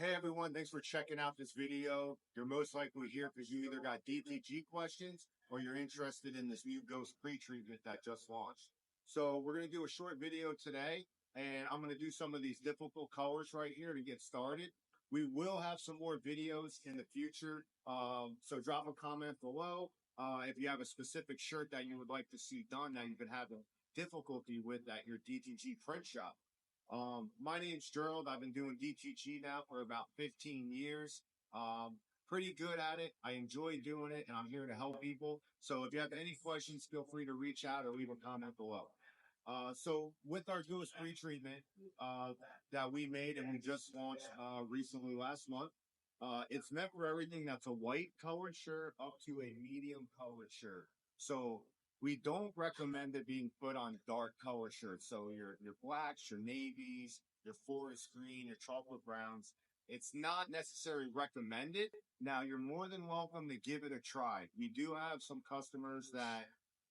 Hey everyone, thanks for checking out this video. You're most likely here because you either got DTG questions or you're interested in this new Ghost pre-treatment that just launched. So we're going to do a short video today, and I'm going to do some of these difficult colors right here to get started. We will have some more videos in the future, so drop a comment below if you have a specific shirt that you would like to see done that you've been having difficulty with at your DTG print shop. My name's Gerald. I've been doing DTG now for about 15 years. Pretty good at it. I enjoy doing it, and I'm here to help people. So if you have any questions, feel free to reach out or leave a comment below. So with our Ghost pre-treatment that we made and we just launched recently last month, it's meant for everything that's a white colored shirt up to a medium colored shirt. So we don't recommend it being put on dark color shirts. So your blacks, your navies, your forest green, your chocolate browns. It's not necessarily recommended. Now, you're more than welcome to give it a try. We do have some customers that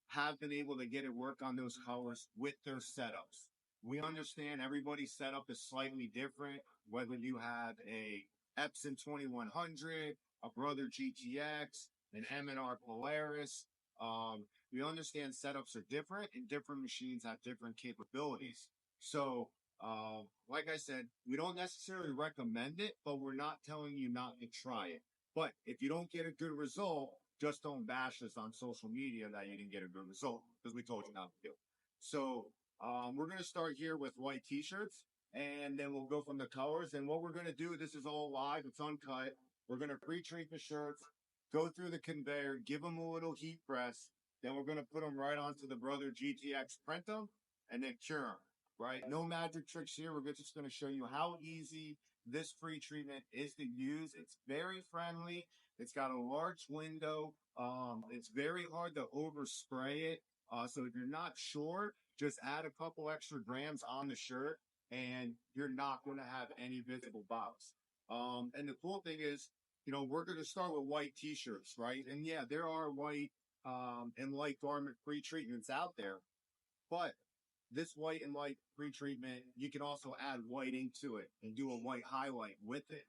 have been able to get it work on those colors with their setups. We understand everybody's setup is slightly different, whether you have a Epson 2100, a Brother GTX, an M&R Polaris. We understand setups are different and different machines have different capabilities. So, like I said, we don't necessarily recommend it, but we're not telling you not to try it. But if you don't get a good result, just don't bash us on social media that you didn't get a good result because we told you not to do. So, we're going to start here with white t-shirts and then we'll go from the colors. And what we're going to do, this is all live, it's uncut. We're going to pre-treat the shirts, go through the conveyor, give them a little heat press. Then we're going to put them right onto the Brother GTX, print them, and then cure them, right? No magic tricks here. We're just going to show you how easy this pre-treatment is to use. It's very friendly. It's got a large window. It's very hard to overspray it. So if you're not sure, just add a couple extra grams on the shirt and you're not going to have any visible bobs. And the cool thing is, you know, we're going to start with white t-shirts, right? And yeah, there are white and light garment pre-treatments out there, but this white and light pre-treatment, you can also add white ink to it and do a white highlight with it.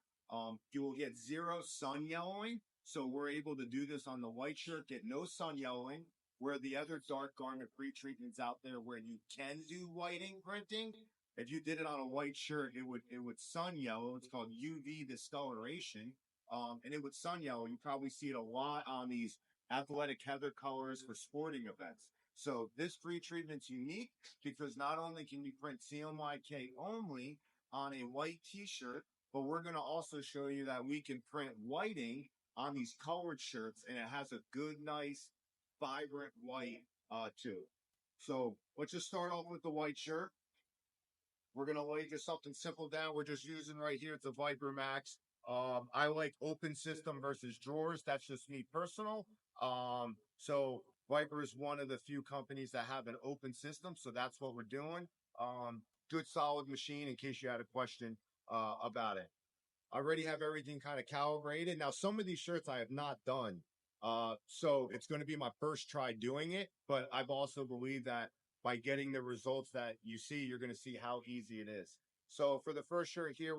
You will get zero sun yellowing. So we're able to do this on the white shirt, get no sun yellowing, where the other dark garment pre-treatments out there where you can do white ink printing. If you did it on a white shirt, it would sun yellow. It's called UV discoloration. And it would sun yellow. You probably see it a lot on these athletic heather colors for sporting events. So this pre-treatment's unique because not only can you print CMYK only on a white t-shirt, but we're going to also show you that we can print whiting on these colored shirts, and it has a good, nice, vibrant white too. So let's just start off with the white shirt. We're going to lay just something simple down. We're just using right here, it's a Viper Max. I like open system versus drawers. That's just me personal. So Viper is one of the few companies that have an open system. So that's what we're doing. Good solid machine in case you had a question about it. I already have everything kind of calibrated. Now, some of these shirts I have not done. So it's going to be my first try doing it, but I've also believed that by getting the results that you see, you're going to see how easy it is. So for the first shirt here,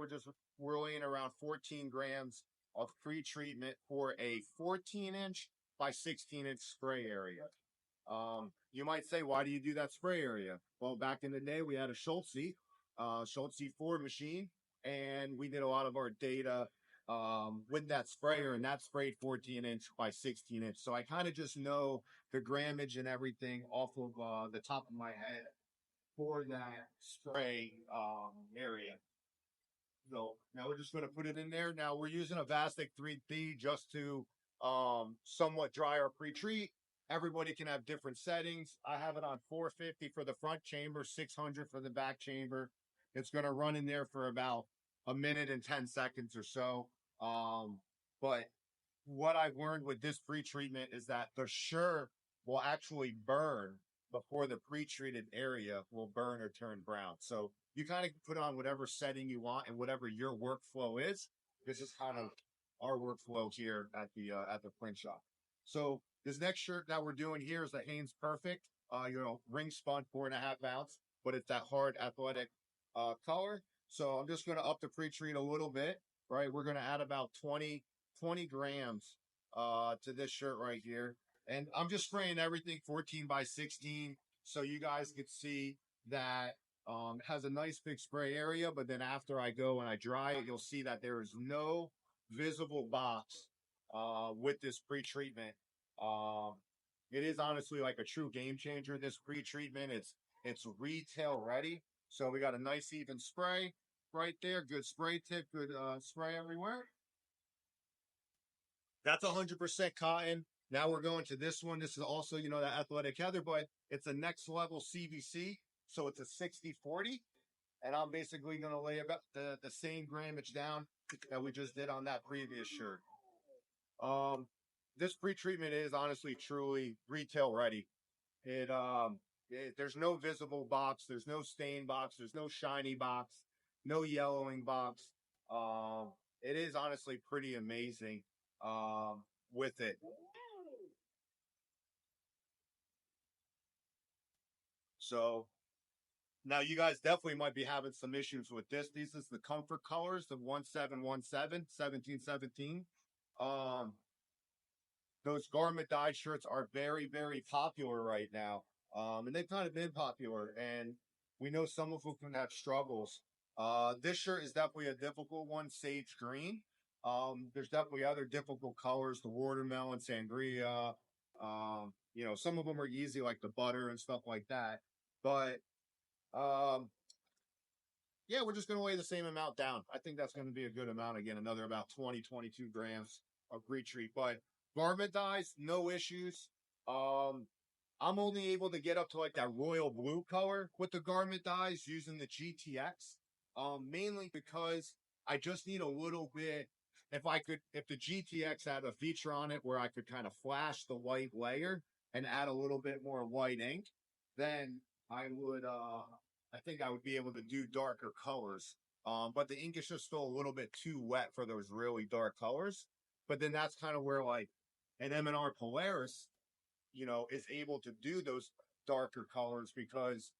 we're laying around 14 grams of pre-treatment for a 14-inch by 16-inch spray area. You might say, why do you do that spray area? Well, back in the day, we had a Schultz 4 machine, and we did a lot of our data with that sprayer, and that sprayed 14-inch by 16-inch. So I kind of just know the grammage and everything off of the top of my head for that spray area. So now we're just going to put it in there. Now we're using a Vastic 3D just to somewhat dry our pre-treat. Everybody can have different settings. I have it on 450 for the front chamber, 600 for the back chamber. It's going to run in there for about a minute and 10 seconds or so. But what I've learned with this pre-treatment is that the shirt will actually burn before the pre-treated area will burn or turn brown. So you kind of put on whatever setting you want and whatever your workflow is. This is kind of our workflow here at the print shop. So this next shirt that we're doing here is a Hanes Perfect, ring spun 4.5 ounce, but it's that hard athletic color. So I'm just going to up the pre-treat a little bit, right? We're going to add about 20 grams to this shirt right here. And I'm just spraying everything 14 by 16 so you guys can see that it has a nice big spray area. But then after I go and I dry it, you'll see that there is no visible box with this pre-treatment. Um, it is honestly like a true game changer, this pre-treatment. It's retail ready. So we got a nice even spray right there. Good spray tip, good spray everywhere. That's 100% cotton. Now we're going to this one. This is also, you know, the athletic heather, but it's a next level CVC. So it's a 60/40. And I'm basically going to lay about the same grammage down that we just did on that previous shirt. This pre-treatment is honestly, truly retail ready. There's no visible box. There's no stain box. There's no shiny box, no yellowing box. Um, it is honestly pretty amazing, with it. So now you guys definitely might be having some issues with this. These is the comfort colors, the 1717, 1717. Um, those garment dye shirts are very, very popular right now. And they've kind of been popular, and we know some of them can have struggles. This shirt is definitely a difficult one, sage green. There's definitely other difficult colors, the watermelon, sangria. You know, some of them are easy, like the butter and stuff like that. But um, yeah, we're just going to lay the same amount down. I think that's going to be a good amount. Again, another about 20, 22 grams of Pretreat. But garment dyes, no issues. Um, I'm only able to get up to like that royal blue color with the garment dyes using the GTX. Mainly because I just need a little bit. If the GTX had a feature on it where I could kind of flash the white layer and add a little bit more white ink, then I think I would be able to do darker colors. But the ink is just still a little bit too wet for those really dark colors. But then that's kind of where like an M&R Polaris, you know, is able to do those darker colors because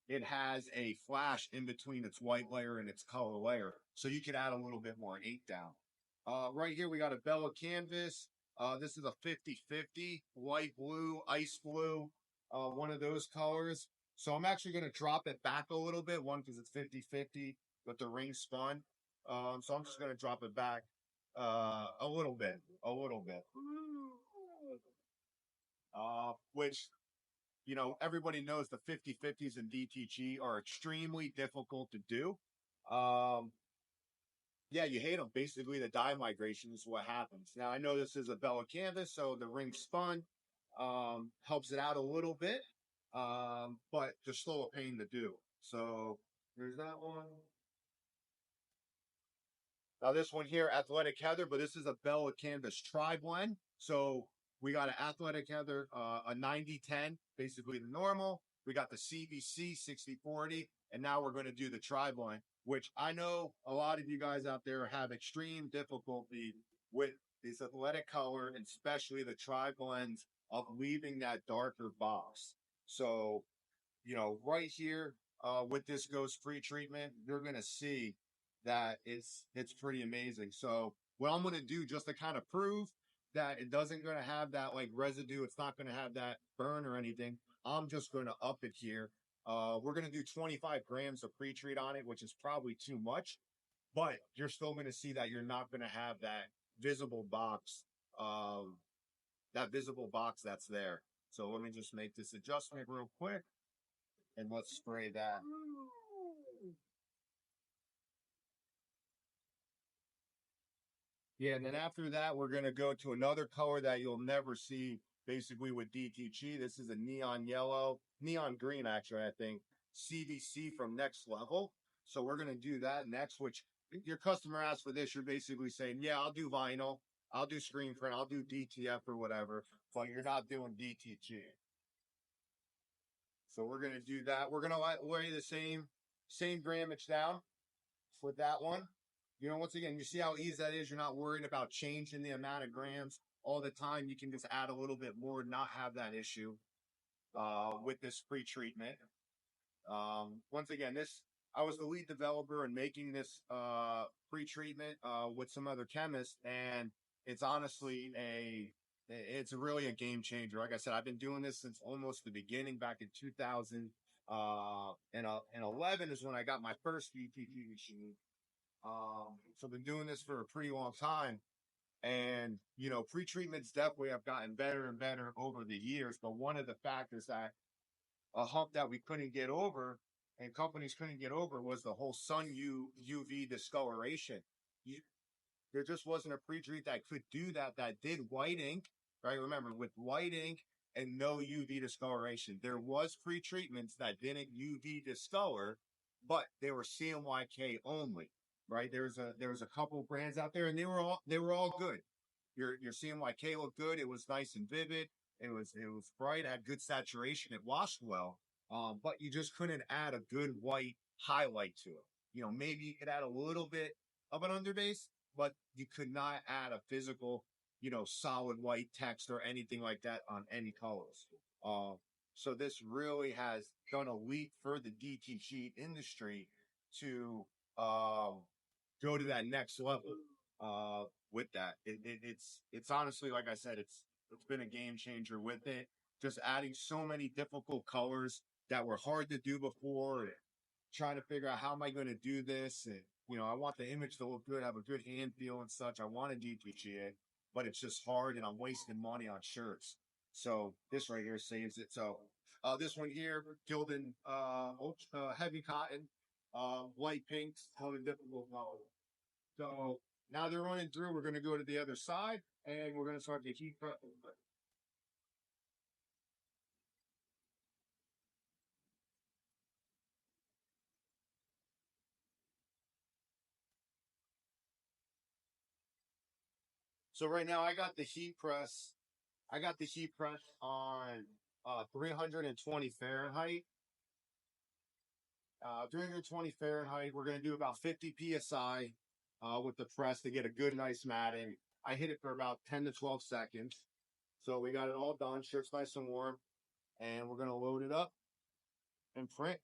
it has a flash in between its white layer and its color layer. So you can add a little bit more ink down. Right here, we got a Bella Canvas. This is a 50/50, light blue, ice blue, one of those colors. So I'm actually going to drop it back a little bit, one, because it's 50/50, but the ring spun. So I'm just going to drop it back a little bit, a little bit. Which, you know, everybody knows the 50/50s in DTG are extremely difficult to do. Um, yeah, you hate them. Basically, the dye migration is what happens. Now, I know this is a Bella canvas, so the ring spun helps it out a little bit, but they're still a pain to do. So there's that one. Now this one here, Athletic Heather, but this is a Bella Canvas tri-blend. So we got an Athletic Heather, a 90/10, basically the normal. We got the CBC 60/40, and now we're going to do the tri-blend, which I know a lot of you guys out there have extreme difficulty with this athletic color, and especially the tri-blends of leaving that darker box. So, you know, right here with this Ghost pre-treatment, you're going to see that it's pretty amazing. So what I'm going to do just to kind of prove that it doesn't going to have that like residue, it's not going to have that burn or anything, I'm just going to up it here. We're going to do 25 grams of pre-treat on it, which is probably too much, but you're still going to see that you're not going to have that visible box, that's there. So let me just make this adjustment real quick and let's spray that. Yeah, and then after that, we're going to go to another color that you'll never see basically with DTG. This is a neon yellow, neon green, actually, I think, CVC from Next Level. So we're going to do that next, which your customer asks for this. You're basically saying, yeah, I'll do vinyl, I'll do screen print, I'll do DTF or whatever, but you're not doing DTG. So we're going to do that. We're going to lay the same grammage down with that one. You know, once again, you see how easy that is. You're not worried about changing the amount of grams all the time. You can just add a little bit more, not have that issue with this pre-treatment. Once again, I was the lead developer in making this pre-treatment with some other chemists, and it's honestly it's really a game changer. Like I said, I've been doing this since almost the beginning, back in 2011 is when I got my first DTG machine. So I've been doing this for a pretty long time. And, pre-treatments definitely have gotten better and better over the years. But one of the factors that a hump that we couldn't get over and companies couldn't get over was the whole UV discoloration. You, there just wasn't a pre-treat that could do that, that did white ink, right? Remember, with white ink and no UV discoloration, there was pre-treatments that didn't UV discolor, but they were CMYK only, right? There was a couple brands out there, and they were all good. Your CMYK looked good. It was nice and vivid. It was bright. It had good saturation. It washed well. But you just couldn't add a good white highlight to it. Maybe you could add a little bit of an underbase, but you could not add a physical, solid white text or anything like that on any colors. So this really has done a leap for the DTG industry to go to that next level with that. It's honestly, like I said, it's been a game changer with it. Just adding so many difficult colors that were hard to do before, and trying to figure out how am I going to do this, and I want the image to look good, have a good hand feel and such. I want to DTG it, but it's just hard, and I'm wasting money on shirts. So this right here saves it. So this one here, Gildan heavy cotton, light pinks, how difficult color. So now they're running through. We're going to go to the other side, and we're going to start the heat prep. So right now I got the heat press. I got the heat press on 320 Fahrenheit. 320 Fahrenheit. We're going to do about 50 psi with the press to get a good, nice matting. I hit it for about 10 to 12 seconds. So we got it all done. Shirt's nice and warm. And we're going to load it up and print.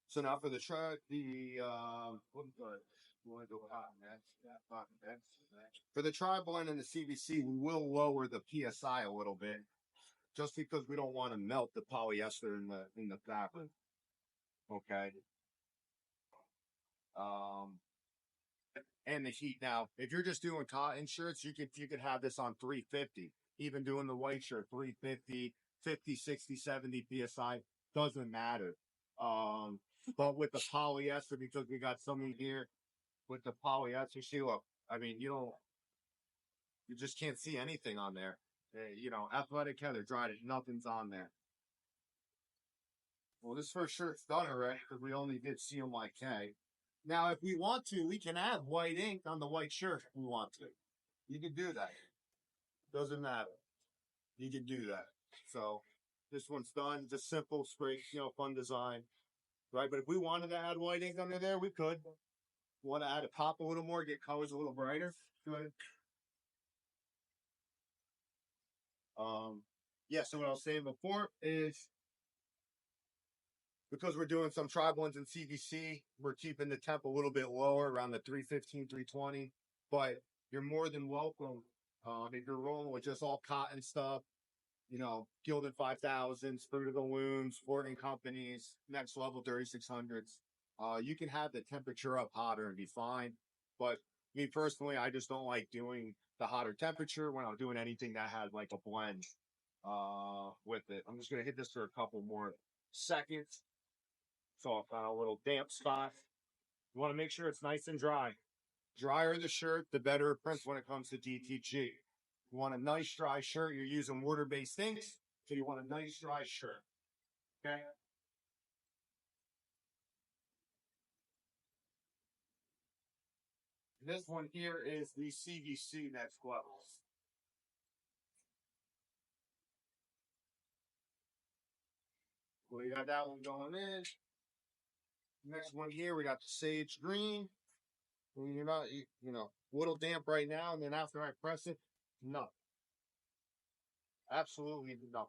So now for the for the tri-blend and the CVC, we will lower the PSI a little bit, just because we don't want to melt the polyester in the fabric. Okay. Um, and the heat. Now, if you're just doing cotton shirts, you could have this on 350. Even doing the white shirt, 350, 50, 60, 70 psi, doesn't matter. But with the polyester, because we got some in here with the polyester, see, look, I mean, you just can't see anything on there. Athletic Heather dried it, nothing's on there. Well, this first shirt's done already because we only did CMYK. Now, if we want to, we can add white ink on the white shirt if we want to. You can do that. Doesn't matter. You can do that. So this one's done. Just simple, straight, fun design. Right? But if we wanted to add white ink under there, we could. Want to add a pop a little more, get colors a little brighter? Good. Yeah, so what I was saying before is because we're doing some tri-blends in CVC, we're keeping the temp a little bit lower, around the 315, 320. But you're more than welcome if you're rolling with just all cotton stuff, Gildan 5000s, Fruit of the Looms, Sporting Companies, Next Level 3600s. You can have the temperature up hotter and be fine. But me personally, I just don't like doing the hotter temperature when I'm doing anything that has like a blend with it. I'm just going to hit this for a couple more seconds. So I found a little damp spot. You want to make sure it's nice and dry. Drier the shirt, the better it prints when it comes to DTG. You want a nice dry shirt, you're using water-based inks, so you want a nice dry shirt. Okay? This one here is the CVC Next Level. We got that one going in. Next one here, we got the sage green. When you're not, you know, a little damp right now, and then after I press it, nothing. Absolutely nothing.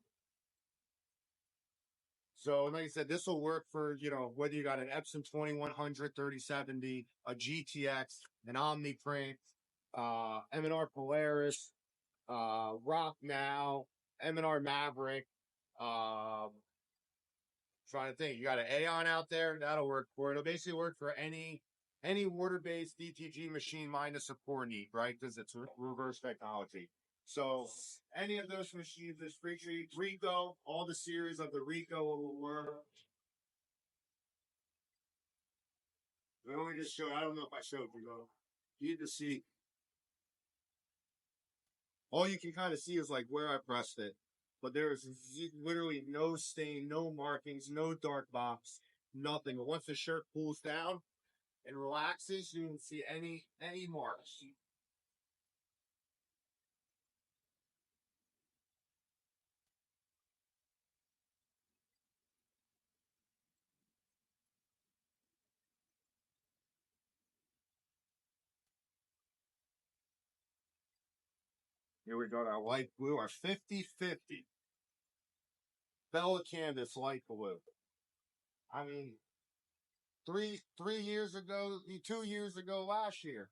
So, like I said, this will work for, you know, whether you got an Epson 2100 3070, a GTX, an Omniprint, M&R Polaris, Rock Now, M&R Maverick, um, trying to think. You got an Aeon out there, that'll work for it. It'll basically work for any water-based DTG machine minus a core neat, right? Because it's reverse technology. So any of those machines, this Pretreat, Rico, all the series of the Rico will work. We only just showed. I don't know if I showed you though. You need to see. All you can kind of see is like where I pressed it, but there is literally no stain, no markings, no dark box, nothing. But once the shirt cools down and relaxes, you can see any marks. Here we go. Our light blue, our 50/50 Bella Canvas light blue. I mean, three years ago, 2 years ago, last year,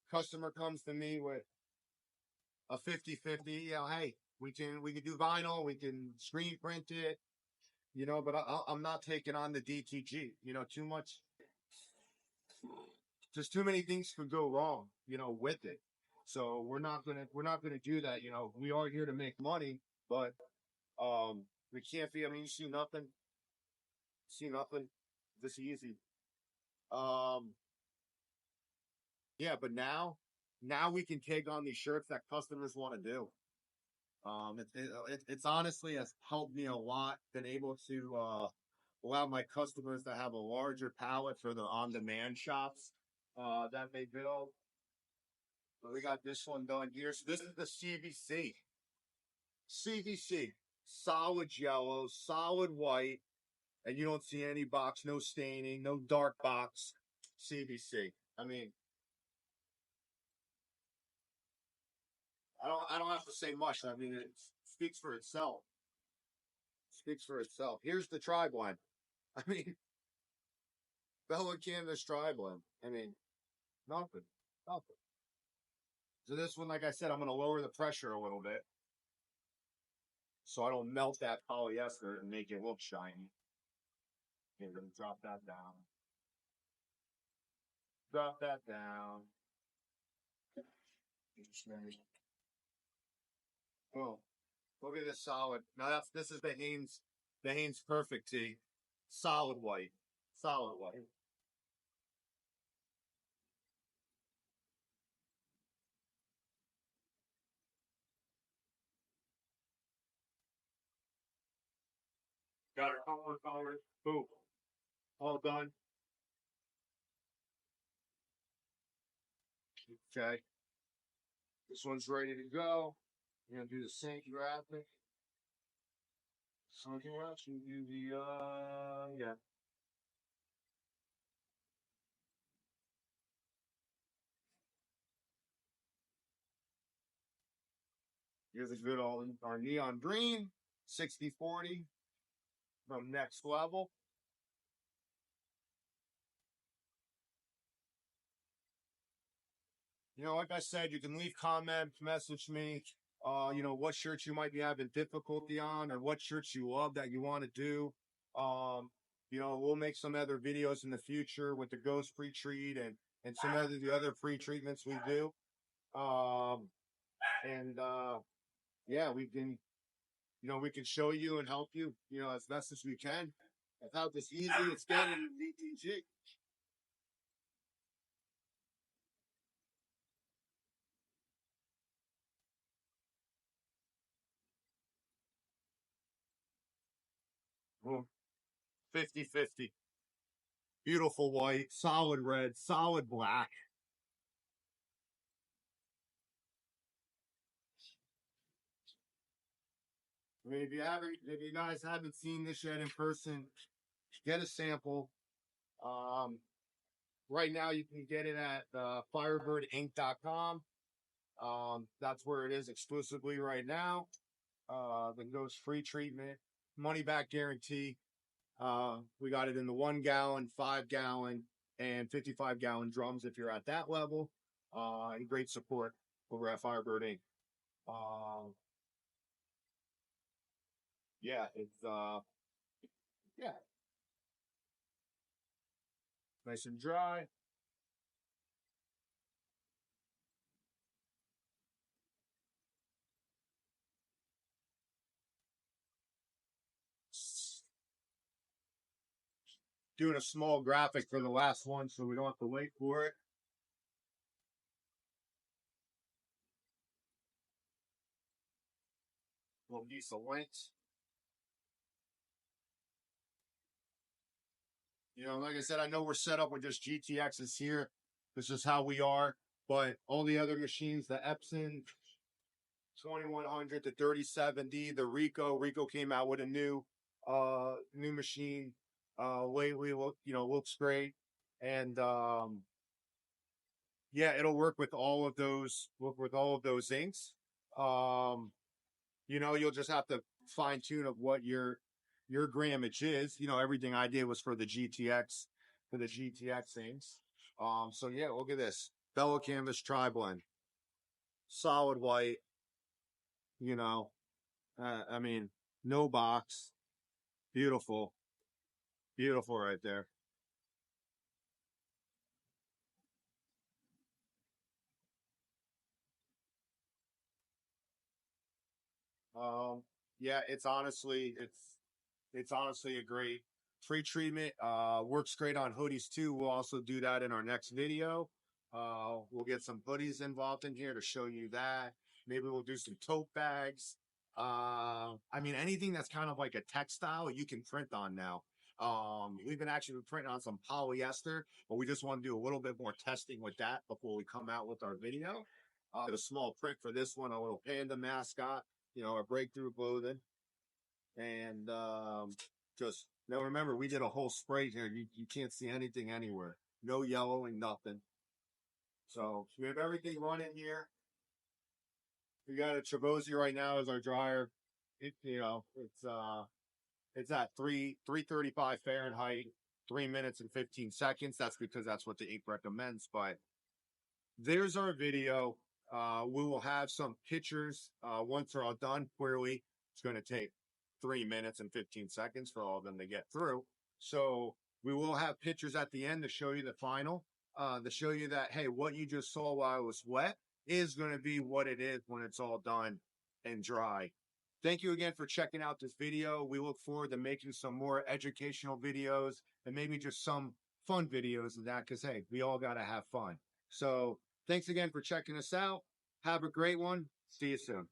customer comes to me with a 50/50. You know, hey, we can do vinyl, we can screen print it, you know, but I'm not taking on the DTG. You know, too much. Just too many things could go wrong, you know, with it. So we're not gonna do that. You know, we are here to make money, but we can't be. I mean, you see nothing, this easy. Um, yeah, but now we can take on these shirts that customers want to do. It's honestly has helped me a lot. Been able to allow my customers to have a larger palette for their on-demand shops that they build. So we got this one done here. So this is the CVC. CVC, solid yellow, solid white, and you don't see any box, no staining, no dark box. CVC. I mean, I don't have to say much. I mean, it speaks for itself. Speaks for itself. Here's the tri blend. I mean, Bella Canvas tri blend. I mean, nothing, nothing. So this one, like I said, I'm going to lower the pressure a little bit so I don't melt that polyester and make it look shiny. Okay, we're going to drop that down. Drop that down. Oh, look at this solid. Now this is the Hanes Perfect Tee, solid white, solid white. Got it, color, boom, all done. Okay, this one's ready to go. We're gonna do the same graphic. Something else. You do the yeah. Here's a good all our neon green, 60/40 from Next Level. You know, like I said, you can leave comments, message me. You know, what shirts you might be having difficulty on, or what shirts you love that you want to do. Um, you know, we'll make some other videos in the future with the Ghost Pretreat and some of the other pre-treatments we do. Um, and yeah, we can, you know, we can show you and help you, you know, as best as we can. Without this easy, it's getting DTG. Boom. 50/50. Beautiful white, solid red, solid black. I mean, if you guys haven't seen this yet in person, get a sample. Um, right now you can get it at firebirdinc.com. That's where it is exclusively right now. The Ghost free treatment, money back guarantee. We got it in the 1 gallon, 5 gallon, and 55-gallon drums if you're at that level. And great support over at Firebird Inc. Yeah, it's yeah, nice and dry. Doing a small graphic for the last one so we don't have to wait for it. We'll use the links. You know, like I said, I know we're set up with just GTXs here. This is how we are. But all the other machines, the Epson 2100, the 3070, the Rico came out with a new machine. Lately, looks great. And yeah, it'll work with all of those. Work with all of those inks. Um, you'll just have to fine tune of what your grammage is. Everything I did was for the GTX things. So yeah, look at this. Bellow Canvas Tri-Blend. Solid white, you know. I mean, no box. Beautiful. Beautiful right there. Um, yeah, it's honestly a great pre-treatment. Works great on hoodies too. We'll also do that in our next video. We'll get some hoodies involved in here to show you that. Maybe we'll do some tote bags. I mean, anything that's kind of like a textile you can print on now. We've been actually printing on some polyester, but we just want to do a little bit more testing with that before we come out with our video. A small print for this one, a little panda mascot, a breakthrough clothing. And just now remember, we did a whole spray here. You can't see anything anywhere. No yellowing, nothing. So we have everything running here. We got a Travosi right now as our dryer. It's at 335 Fahrenheit, 3 minutes and 15 seconds. That's because that's what the ink recommends. But there's our video. We will have some pictures once they're all done. Clearly, it's going to take 3 minutes and 15 seconds for all of them to get through. So we will have pictures at the end to show you the final, to show you that, hey, what you just saw while it was wet is going to be what it is when it's all done and dry. Thank you again for checking out this video. We look forward to making some more educational videos and maybe just some fun videos of that because, hey, we all got to have fun. So thanks again for checking us out. Have a great one. See you soon.